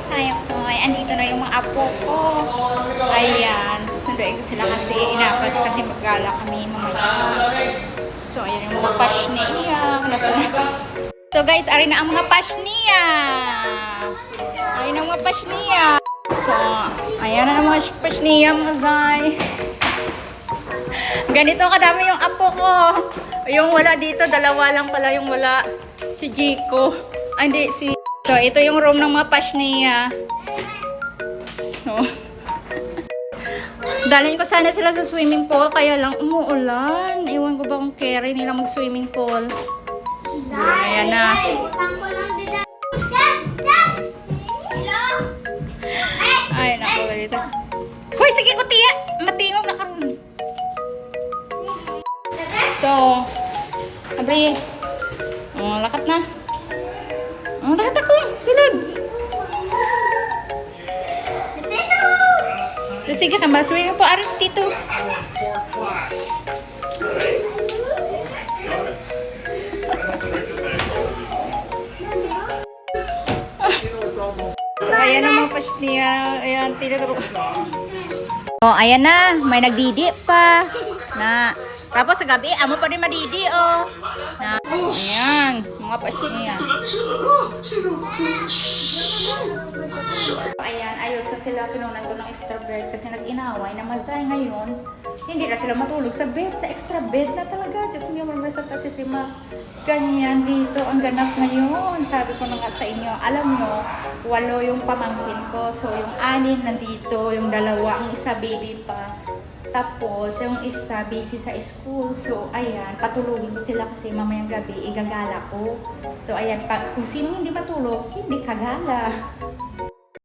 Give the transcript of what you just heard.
sayok-soy. Andito na yung mga apo ko. Ayan. Sunduin ko sila kasi inapas kasi maggala kami mamaya. So, ayan yung mga pashniya. So, guys, ari na ang mga pashniya. Ari na ang mga pashniya. So, ayan na ang mga pashniya, mga zay. Ganito kadami yung apo ko. Yung wala dito, dalawa lang pala yung wala. Si Jiko. Ah, hindi, si... So, ito yung room ng mga pashniya. So, dalhin ko sana sila sa swimming pool, kaya lang umuulan. Iwan ko ba kung carry nila mag-swimming pool. Ayan na. Ay, naku, dito. Hoy, sige ko, tiya! Matingog na karoon. So, abri. Oh, lakat na. Oh, lakat ako. Sulod. Sige ka, maswing po arits dito. So, ayan ang mga pashniya. Ayan, tinaturo. Oh, ayan na. May nagdidi pa. Na. Tapos sa gabi, amo pa rin madidi, oh. Na. Ayan, mga pashniya. Ayan, ayos na sila. Pinunan ko ng extra bed kasi nag-inaway na mazay ngayon. Hindi na sila matulog sa bed, sa extra bed na talaga. Diyos mo, marmasal kasi si Ma. Ganyan dito ang ganap ngayon. Sabi ko na nga sa inyo, alam nyo, 8 yung pamangkin ko. So, yung 6 nandito, yung 2, ang isa baby pa. Tapos, yung isa busy sa school. So, ayan, patulugin ko sila kasi mamayang gabi, igagala ko. So, ayan, kung sino hindi matulog, hindi kagala.